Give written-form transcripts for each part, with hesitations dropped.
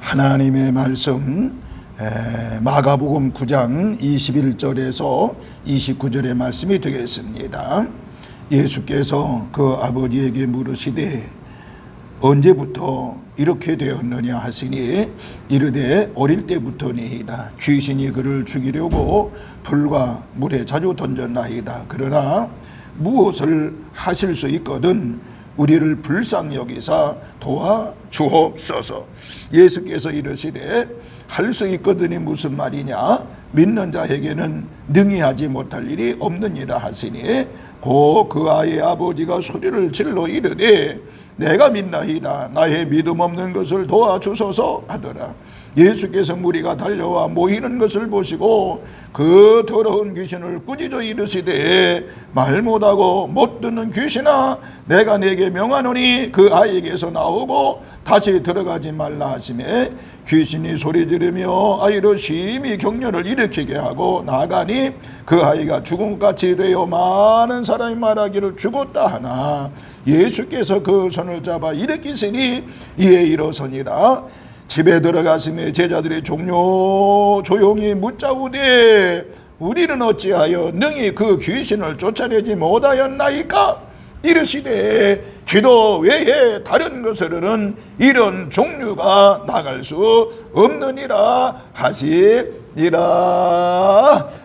하나님의 말씀 마가복음 9장 21절에서 29절의 말씀이 되겠습니다. 예수께서 그 아버지에게 물으시되 언제부터 이렇게 되었느냐 하시니 이르되 어릴 때부터니이다. 귀신이 그를 죽이려고 불과 물에 자주 던졌나이다. 그러나 무엇을 하실 수 있거든 우리를 불쌍히 여기사 도와 주옵소서. 예수께서 이르시되 할 수 있거든이 무슨 말이냐, 믿는 자에게는 능히 하지 못할 일이 없느니라 하시니 고 그 아이의 아버지가 소리를 질러 이르되 내가 믿나이다. 나의 믿음 없는 것을 도와주소서 하더라. 예수께서 무리가 달려와 모이는 것을 보시고 그 더러운 귀신을 꾸짖어 이르시되 말 못하고 못 듣는 귀신아, 내가 내게 명하노니 그 아이에게서 나오고 다시 들어가지 말라 하시매 귀신이 소리 지르며 아이로 심히 격려를 일으키게 하고 나가니 그 아이가 죽음같이 되어 많은 사람이 말하기를 죽었다 하나 예수께서 그 손을 잡아 일으키시니 이에 일어서니라. 집에 들어가시며 제자들이 조용히 묻자우되 우리는 어찌하여 능히 그 귀신을 쫓아내지 못하였나이까? 이르시되 기도 외에 다른 것으로는 이런 종류가 나갈 수 없느니라 하시니라.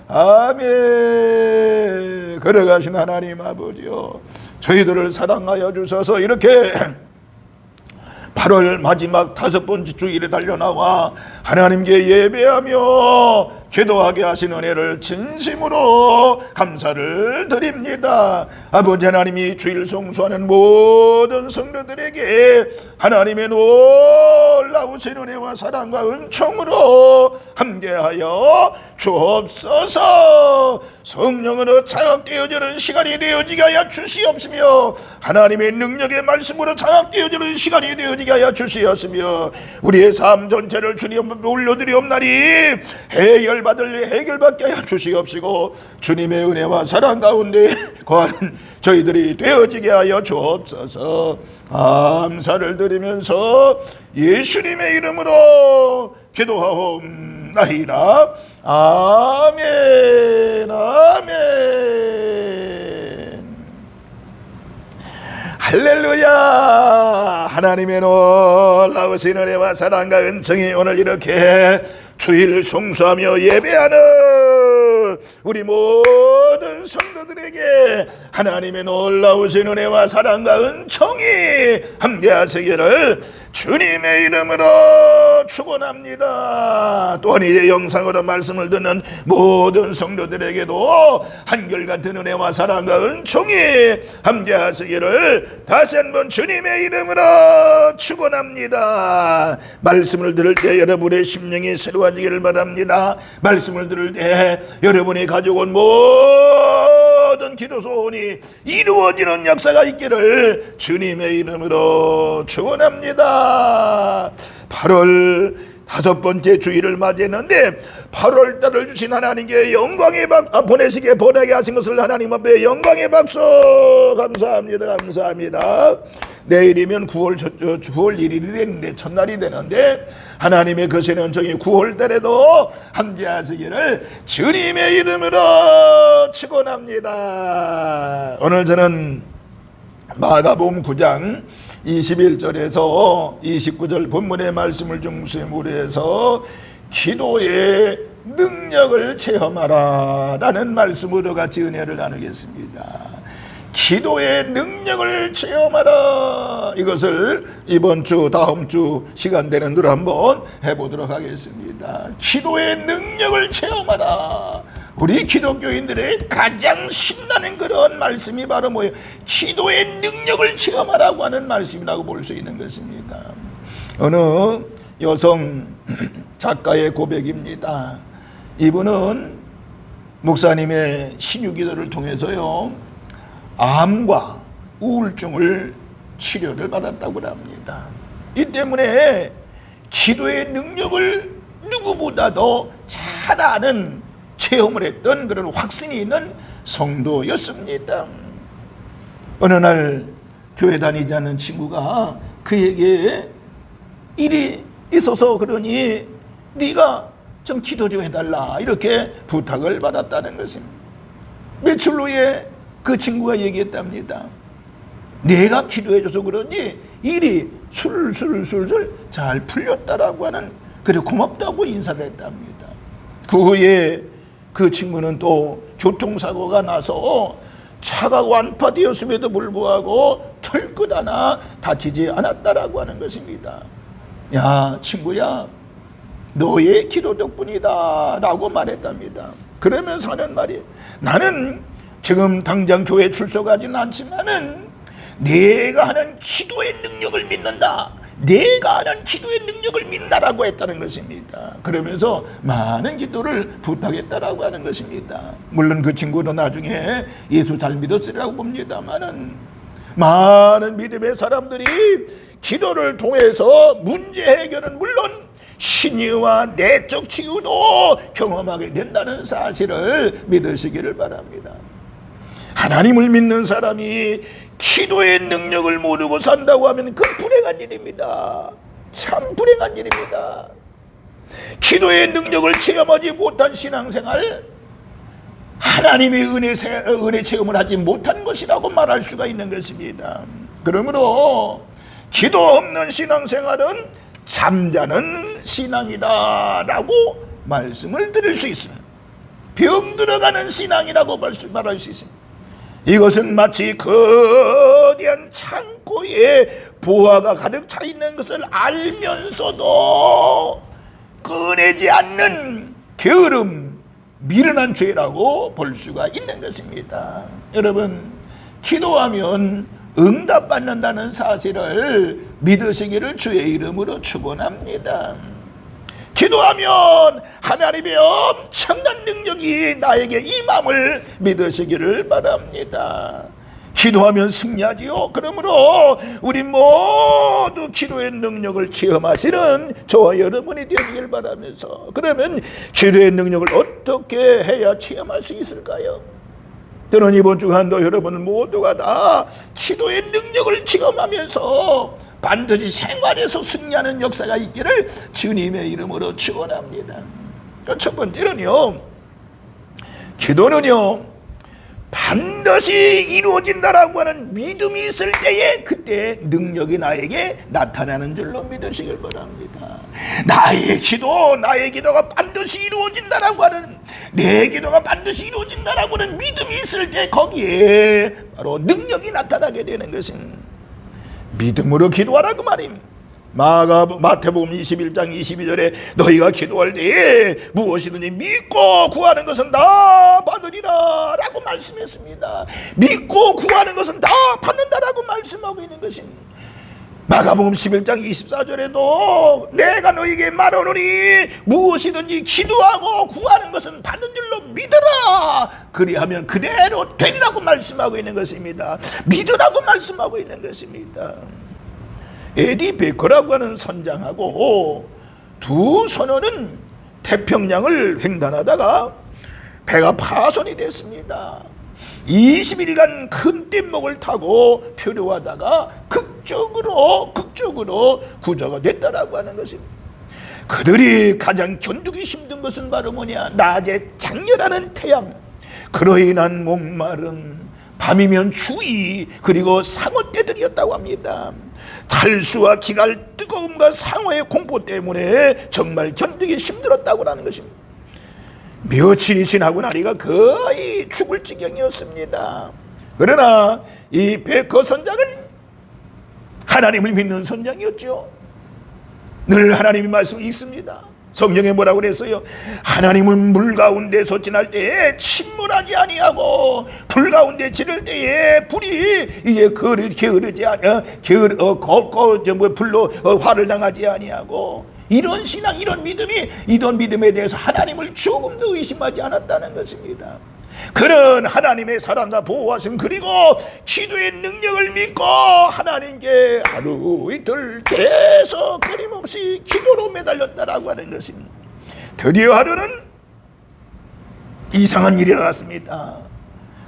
아멘. 걸어가신 하나님 아버지요, 저희들을 사랑하여 주셔서 이렇게 8월 마지막 5번째 주일에 달려나와 하나님께 예배하며 기도하게 하신 은혜를 진심으로 감사를 드립니다. 아버지 하나님이 주일 송수하는 모든 성도들에게 하나님의 놀라우신 은혜와 사랑과 은총으로 함께하여 주옵소서. 성령으로 장악되어지는 시간이 되어지게 하여 주시옵시며 하나님의 능력의 말씀으로 장악되어지는 시간이 되어지게 하여 주시옵시며 우리의 삶 전체를 주님 앞에 올려드리옵나니 해결받게 하여 주시옵시고 주님의 은혜와 사랑 가운데 거하는 저희들이 되어지게 하여 주옵소서. 감사를 드리면서 예수님의 이름으로 기도하옵나이다. 아멘. 아멘. 할렐루야. 하나님의 놀라우신 은혜와 사랑과 은총이 오늘 이렇게 주일 송수하며 예배하는 우리 모든 성도들에게 하나님의 놀라우신 은혜와 사랑과 은총이 함께하시기를 주님의 이름으로 축원합니다. 또한 이제 영상으로 말씀을 듣는 모든 성도들에게도 한결같은 은혜와 사랑과 은총이 함께하시기를 다시 한번 주님의 이름으로 축원합니다. 말씀을 들을 때 여러분의 심령이 새로워지기를 바랍니다. 말씀을 들을 때 여러분이 가지고 온 모든 기도 소원이 이루어지는 역사가 있기를 주님의 이름으로 축원합니다. 8월 5번째 주일을 맞이했는데 8월 달을 주신 하나님께 영광의 보내게 하신 것을 하나님 앞에 영광의 박수 감사합니다. 감사합니다. 내일이면 9월 1일이 되는데 첫날이 되는데 하나님의 거센 은총이 9월 달에도 함께하시기를 주님의 이름으로 축원합니다. 오늘 저는 마가복음 9장 21절에서 29절 본문의 말씀을 중심으로 해서 기도의 능력을 체험하라 라는 말씀으로 같이 은혜를 나누겠습니다. 기도의 능력을 체험하라, 이것을 이번 주 다음 주 시간 되는 대로 한번 해보도록 하겠습니다. 기도의 능력을 체험하라. 우리 기독교인들의 가장 신나는 그런 말씀이 바로 뭐예요? 기도의 능력을 체험하라고 하는 말씀이라고 볼 수 있는 것입니다. 어느 여성 작가의 고백입니다. 이분은 목사님의 신유기도를 통해서요, 암과 우울증을 치료를 받았다고 합니다. 이 때문에 기도의 능력을 누구보다도 잘 아는, 체험을 했던 그런 확신이 있는 성도였습니다. 어느 날 교회 다니지 않는 친구가 그에게 이리 있어서 그러니 네가 좀 기도 좀 해달라 이렇게 부탁을 받았다는 것입니다. 며칠 후에 그 친구가 얘기했답니다. 내가 기도해줘서 그러니 일이 술술술술 잘 풀렸다라고 하는, 그래 고맙다고 인사를 했답니다. 그 후에 그 친구는 또 교통사고가 나서 차가 완파되었음에도 불구하고 털끝 하나 다치지 않았다라고 하는 것입니다. 야 친구야, 너의 기도 덕분이다 라고 말했답니다. 그러면서 하는 말이, 나는 지금 당장 교회 출석하지는 않지만은 내가 하는 기도의 능력을 믿는다, 내가 하는 기도의 능력을 믿는다라고 했다는 것입니다. 그러면서 많은 기도를 부탁했다라고 하는 것입니다. 물론 그 친구도 나중에 예수 잘 믿었으리라고 봅니다만은, 많은 믿음의 사람들이 기도를 통해서 문제 해결은 물론 신의와 내적 치유도 경험하게 된다는 사실을 믿으시기를 바랍니다. 하나님을 믿는 사람이 기도의 능력을 모르고 산다고 하면 그 불행한 일입니다. 참 불행한 일입니다. 기도의 능력을 체험하지 못한 신앙생활, 하나님의 은혜 체험을 하지 못한 것이라고 말할 수가 있는 것입니다. 그러므로 기도 없는 신앙생활은 잠자는 신앙이다 라고 말씀을 드릴 수 있습니다. 병 들어가는 신앙이라고 말할 수 있습니다. 이것은 마치 거대한 창고에 보화가 가득 차 있는 것을 알면서도 꺼내지 않는 게으름, 미련한 죄라고 볼 수가 있는 것입니다. 여러분, 기도하면 응답받는다는 사실을 믿으시기를 주의 이름으로 축원합니다. 기도하면 하나님의 엄청난 능력이 나에게 임함을 믿으시기를 바랍니다. 기도하면 승리하지요. 그러므로 우리 모두 기도의 능력을 체험하시는 저와 여러분이 되시길 바라면서, 그러면 기도의 능력을 어떻게 해야 체험할 수 있을까요? 저는 이번 주간도 여러분 모두가 다 기도의 능력을 체험하면서 반드시 생활에서 승리하는 역사가 있기를 주님의 이름으로 축원합니다. 첫 번째는요, 기도는요 반드시 이루어진다라고 하는 믿음이 있을 때에 그때 능력이 나에게 나타나는 줄로 믿으시길 바랍니다. 나의 기도가 반드시 이루어진다라고 하는, 내 기도가 반드시 이루어진다라고 하는 믿음이 있을 때 거기에 바로 능력이 나타나게 되는 것은 믿음으로 기도하라 그 말입니다. 마태복음 21장 22절에 너희가 기도할 때에 무엇이든지 믿고 구하는 것은 다 받으리라 라고 말씀했습니다. 믿고 구하는 것은 다 받는다라고 말씀하고 있는 것입니다. 마가복음 11장 24절에도 내가 너희에게 말하노니 무엇이든지 기도하고 구하는 것은 받는 줄로 믿으라, 그리하면 그대로 되리라고 말씀하고 있는 것입니다. 믿으라고 말씀하고 있는 것입니다. 에디 베커라고 하는 선장하고 두 선원은 태평양을 횡단하다가 배가 파손이 됐습니다. 20일간 큰 뗏목을 타고 표류하다가 극적으로 구조가 됐다라고 하는 것입니다. 그들이 가장 견디기 힘든 것은 바로 뭐냐, 낮에 장렬하는 태양, 그로 인한 목마름, 밤이면 추위, 그리고 상어 떼들이었다고 합니다. 탈수와 기갈, 뜨거움과 상어의 공포 때문에 정말 견디기 힘들었다고 하는 것입니다. 며칠이 지나고 나니까 거의 죽을 지경이었습니다. 그러나 이 베커 선장은 하나님을 믿는 선장이었죠. 늘 하나님의 말씀이 있습니다. 성경에 뭐라고 그랬어요? 하나님은 물 가운데서 지날 때에 침몰하지 아니하고 불 가운데 지를 때에 불이 이제 게으르지 아니하, 불로 화를 당하지 아니하고, 이런 신앙, 이런 믿음에 대해서 하나님을 조금도 의심하지 않았다는 것입니다. 그는 하나님의 사랑과 보호하심, 그리고 기도의 능력을 믿고 하나님께 하루 이틀 계속 끊임없이 기도로 매달렸다라고 하는 것입니다. 드디어 하루는 이상한 일이 일어났습니다.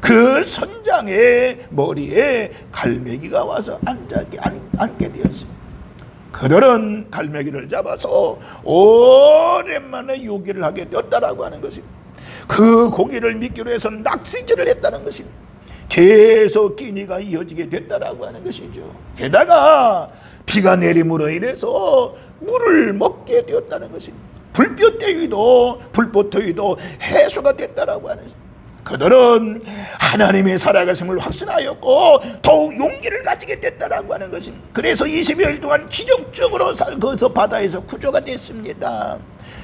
그 선장의 머리에 갈매기가 와서 앉게 되었습니다. 그들은 갈매기를 잡아서 오랜만에 요기를 하게 되었다라고 하는 것입니다. 그 고기를 미끼로 해서 낚시질을 했다는 것입니다. 계속 끼니가 이어지게 됐다라고 하는 것이죠. 게다가 비가 내림으로 인해서 물을 먹게 되었다는 것입니다. 불꽃더위도 해소가 됐다라고 하는 것입니다. 그들은 하나님의 살아가심을 확신하였고 더욱 용기를 가지게 됐다라고 하는 것입니다. 그래서 20여일 동안 기적적으로 거기서 바다에서 구조가 됐습니다.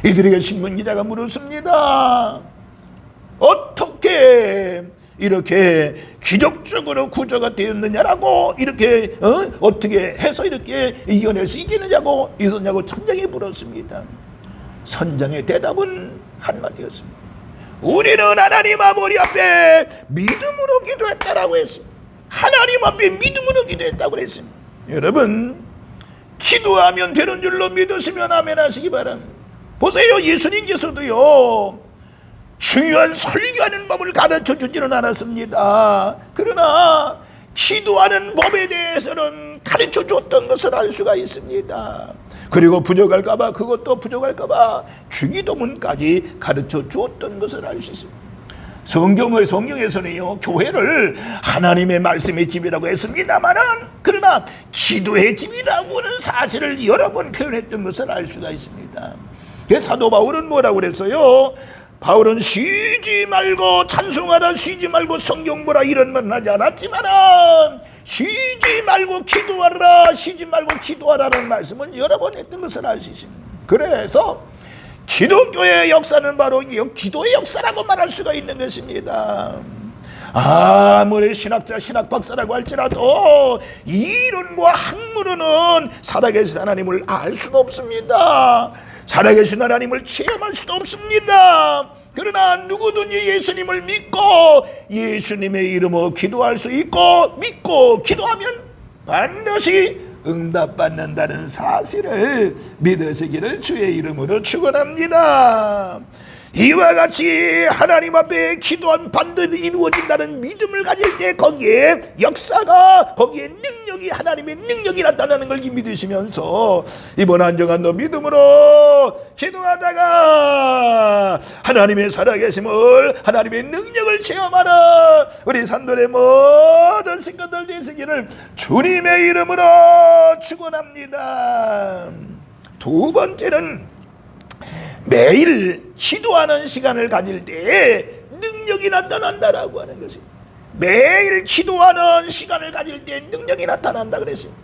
이들에게 신문 기자가 물었습니다. 어떻게 이렇게 기적적으로 구조가 되었느냐라고, 이렇게 어떻게 해서 이렇게 이겨낼 수 있겠느냐고 이 선장하고 천장이 물었습니다. 선장의 대답은 한마디였습니다. 우리는 하나님 아버지 앞에 믿음으로 기도했다라고 했습니다. 하나님 앞에 믿음으로 기도했다고 그랬습니다. 여러분, 기도하면 되는 줄로 믿으시면 아멘 하시기 바랍니다. 보세요, 예수님께서도요 중요한 설교하는 법을 가르쳐 주지는 않았습니다. 그러나 기도하는 법에 대해서는 가르쳐 줬던 것을 알 수가 있습니다. 그리고 부족할까봐, 그것도 부족할까봐 주기도문까지 가르쳐 주었던 것을 알 수 있습니다. 성경에서는요 교회를 하나님의 말씀의 집이라고 했습니다만은, 그러나 기도의 집이라고는 사실을 여러 번 표현했던 것을 알 수가 있습니다. 그래서 사도 바울은 뭐라고 그랬어요? 바울은 쉬지 말고 찬송하라, 쉬지 말고 성경 보라 이런 말은 하지 않았지만은 쉬지 말고 기도하라, 쉬지 말고 기도하라는 말씀을 여러 번 했던 것을 알 수 있습니다. 그래서 기독교의 역사는 바로 기도의 역사라고 말할 수가 있는 것입니다. 아무리 신학자, 신학박사라고 할지라도 이론과 학문으로는 살아계신 하나님을 알 수는 없습니다. 살아계신 하나님을 체험할 수도 없습니다. 그러나 누구든지 예수님을 믿고 예수님의 이름으로 기도할 수 있고 믿고 기도하면 반드시 응답받는다는 사실을 믿으시기를 주의 이름으로 축원합니다. 이와 같이 하나님 앞에 기도한 반드시 이루어진다는 믿음을 가질 때 거기에 역사가, 거기에 능력이, 하나님의 능력이 나타나는 걸 믿으시면서 이번 한 주간도 믿음으로 기도하다가 하나님의 살아계심을, 하나님의 능력을 체험하는 우리 산돌의 모든 식구들 되시기를 주님의 이름으로 축원합니다. 두 번째는 매일 기도하는 시간을 가질 때에 능력이 나타난다라고 하는 것입니다. 매일 기도하는 시간을 가질 때 능력이 나타난다 그랬습니다.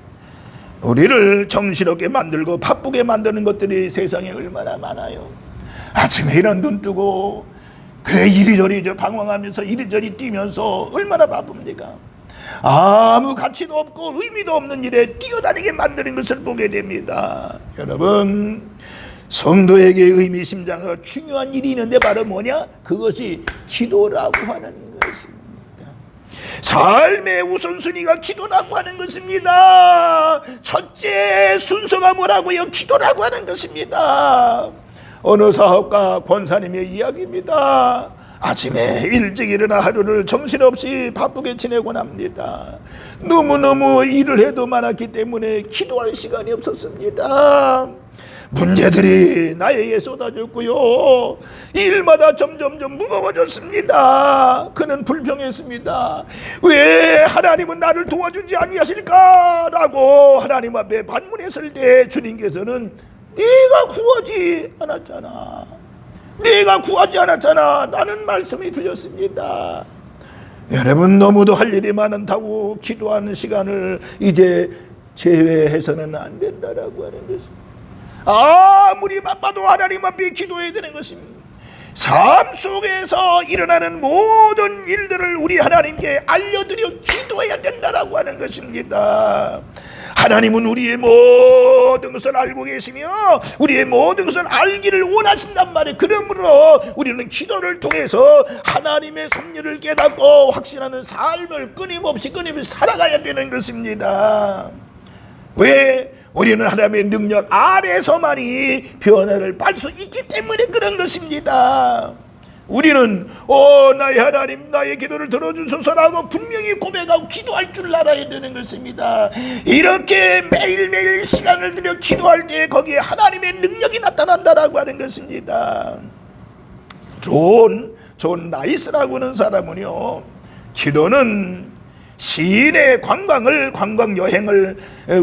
우리를 정신없게 만들고 바쁘게 만드는 것들이 세상에 얼마나 많아요. 아침에 일어나 눈 뜨고 그래 이리저리 방황하면서 이리저리 뛰면서 얼마나 바쁩니까? 아무 가치도 없고 의미도 없는 일에 뛰어다니게 만드는 것을 보게 됩니다. 여러분, 성도에게 의미심장하고 중요한 일이 있는데 바로 뭐냐? 그것이 기도라고 하는 것입니다. 삶의 우선순위가 기도라고 하는 것입니다. 첫째 순서가 뭐라고요? 기도라고 하는 것입니다. 어느 사업가 권사님의 이야기입니다. 아침에 일찍 일어나 하루를 정신없이 바쁘게 지내곤 합니다. 너무너무 일을 해도 많았기 때문에 기도할 시간이 없었습니다. 문제들이 나에게 쏟아졌고요, 일마다 점점점 무거워졌습니다. 그는 불평했습니다. 왜 하나님은 나를 도와주지 아니하실까라고 하나님 앞에 반문했을 때 주님께서는 네가 구하지 않았잖아, 네가 구하지 않았잖아 라는 말씀이 들렸습니다. 여러분, 너무도 할 일이 많다고 기도하는 시간을 이제 제외해서는 안 된다라고 하는 것입니다. 아무리 바빠도 하나님 앞에 기도해야 되는 것입니다. 삶 속에서 일어나는 모든 일들을 우리 하나님께 알려드려 기도해야 된다라고 하는 것입니다. 하나님은 우리의 모든 것을 알고 계시며 우리의 모든 것을 알기를 원하신단 말이에요. 그러므로 우리는 기도를 통해서 하나님의 섭리를 깨닫고 확신하는 삶을 끊임없이 살아가야 되는 것입니다. 왜? 우리는 하나님의 능력 아래서만이 변화를 볼 수 있기 때문에 그런 것입니다. 우리는 나의 하나님 나의 기도를 들어주소서라고 분명히 고백하고 기도할 줄 알아야 되는 것입니다. 이렇게 매일매일 시간을 들여 기도할 때 거기에 하나님의 능력이 나타난다라고 하는 것입니다. 존 나이스라고 하는 사람은요, 기도는 시인의 관광 여행을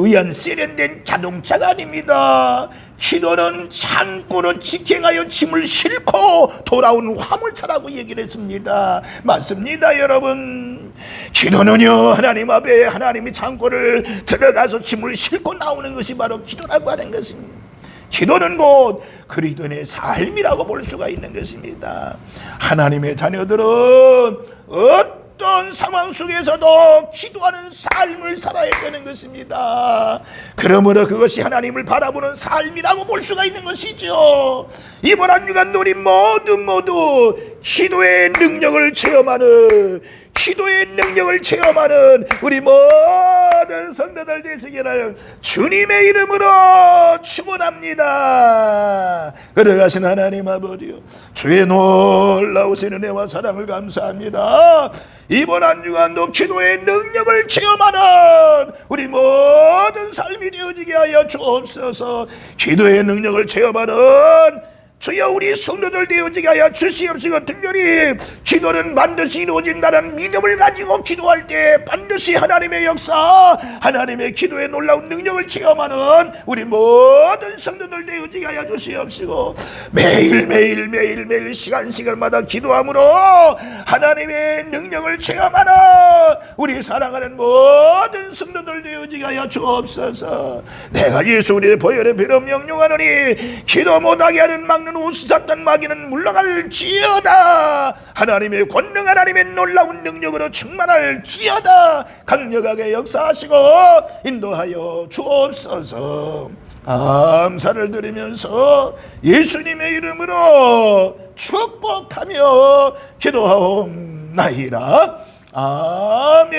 위한 세련된 자동차가 아닙니다. 기도는 창고로 직행하여 짐을 싣고 돌아온 화물차라고 얘기를 했습니다. 맞습니다, 여러분. 기도는요, 하나님 앞에 하나님이 창고를 들어가서 짐을 싣고 나오는 것이 바로 기도라고 하는 것입니다. 기도는 곧 그리스도인의 삶이라고 볼 수가 있는 것입니다. 하나님의 자녀들은 어떤 상황 속에서도 기도하는 삶을 살아야 되는 것입니다. 그러므로 그것이 하나님을 바라보는 삶이라고 볼 수가 있는 것이죠. 이번 한 주간 우리 모두 기도의 능력을 체험하는 우리 모든 성도들 되시기를 주님의 이름으로 축원합니다. 걸어가신 하나님 아버지요, 주의 놀라우신 은혜와 사랑을 감사합니다. 이번 한 주간도 기도의 능력을 체험하는 우리 모든 삶이 되어지게 하여 주옵소서. 기도의 능력을 체험하는 주여 우리 성도들 되어지게 하여 주시옵시고, 특별히 기도는 반드시 이루어진다는 믿음을 가지고 기도할 때 반드시 하나님의 역사, 하나님의 기도의 놀라운 능력을 체험하는 우리 모든 성도들 되어지게 하여 주시옵시고, 매일 시간마다 기도함으로 하나님의 능력을 체험하는 우리 사랑하는 모든 성도들 되어지게 하여 주옵소서. 내가 예수 우리의 보혈의 피로 명령하노니 기도 못하게 하는 막는 우수작단 마귀는 물러갈지어다. 하나님의 권능, 하나님의 놀라운 능력으로 충만할지어다. 강력하게 역사하시고 인도하여 주옵소서. 감사를 드리면서 예수님의 이름으로 축복하며 기도하옵나이다. 아멘.